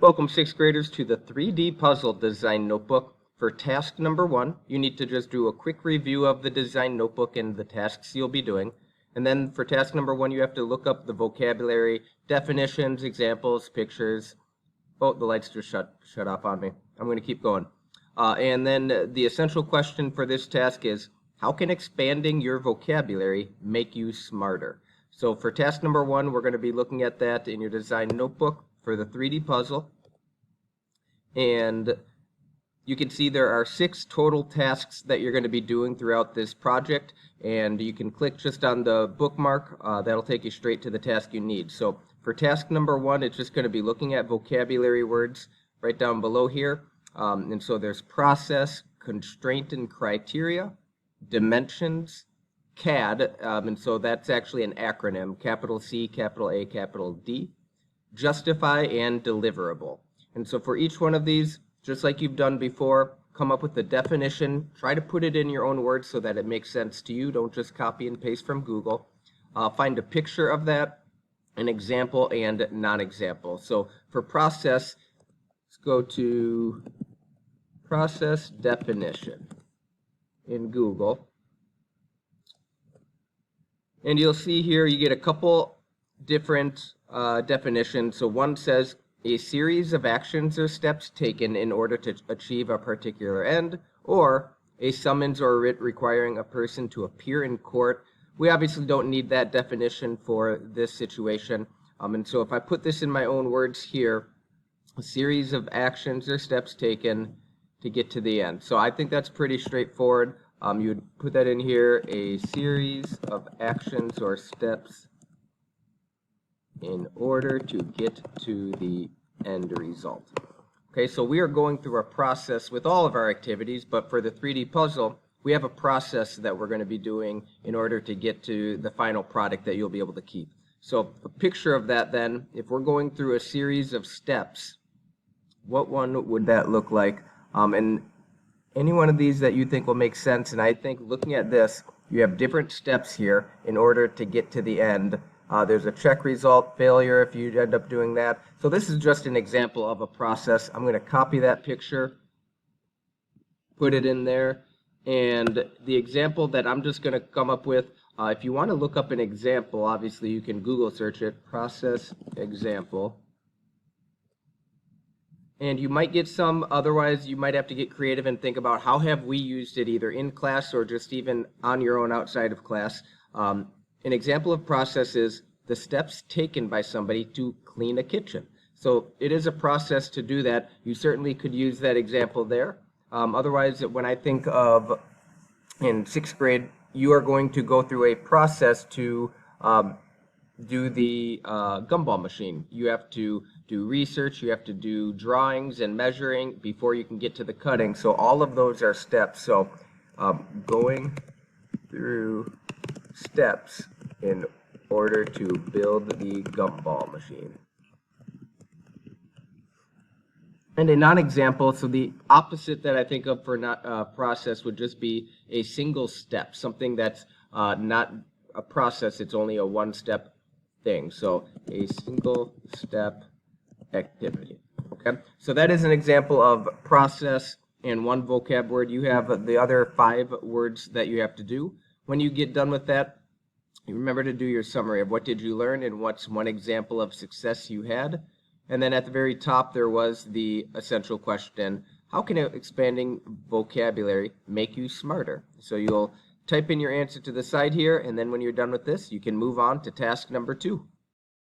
Welcome, sixth graders, to the 3D puzzle design notebook. For task number 1, you need to just do a quick review of the design notebook and the tasks you'll be doing. And then for task number 1, you have to look up the vocabulary, definitions, examples, pictures. Oh, the lights just shut off on me. I'm going to keep going. And then the essential question for this task is, how can expanding your vocabulary make you smarter? So for task number 1, we're going to be looking at that in your design notebook for the 3D puzzle. And you can see there are 6 total tasks that you're going to be doing throughout this project, and you can click just on the bookmark. That'll take you straight to the task you need. So for task number 1, it's just going to be looking at vocabulary words right down below here. And so there's process, constraint and criteria, dimensions, CAD, and so that's actually an acronym, capital C, capital A, capital D, justify, and deliverable. And so for each one of these, just like you've done before, come up with the definition, try to put it in your own words so that it makes sense to you. Don't just copy and paste from Google. Find a picture of that, an example, and non-example. So for process, let's go to process definition in Google. And you'll see here you get a couple different definitions. So one says, a series of actions or steps taken in order to achieve a particular end, or a summons or writ requiring a person to appear in court. We obviously don't need that definition for this situation. And so if I put this in my own words here, a series of actions or steps taken to get to the end. So I think that's pretty straightforward. You would put that in here, a series of actions or steps in order to get to the end result. Okay, so we are going through a process with all of our activities, but for the 3D puzzle, we have a process that we're going to be doing in order to get to the final product that you'll be able to keep. So a picture of that then, if we're going through a series of steps, what one would that look like? And any one of these that you think will make sense, and I think looking at this, you have different steps here in order to get to the end. There's a check result, failure if you end up doing that. So this is just an example of a process. I'm going to copy that picture, put it in there, and the example that I'm just going to come up with, if you want to look up an example, obviously you can Google search it, process example. And you might get some, otherwise you might have to get creative and think about how have we used it either in class or just even on your own outside of class. An example of process is the steps taken by somebody to clean a kitchen. So it is a process to do that. You certainly could use that example there. Otherwise, when I think of in 6th grade, you are going to go through a process to do the gumball machine. You have to do research, you have to do drawings and measuring before you can get to the cutting. So all of those are steps. So going through steps in order to build the gumball machine. And a non-example, so the opposite that I think of for not process would just be a single step, something that's not a process, it's only a one-step thing. So a single step activity. Okay, so that is an example of process and one vocab word. You have the other 5 words that you have to do. When you get done with that, you remember to do your summary of what did you learn and what's one example of success you had. And then at the very top there was the essential question, how can expanding vocabulary make you smarter? So you'll type in your answer to the side here, and then when you're done with this, you can move on to task number 2.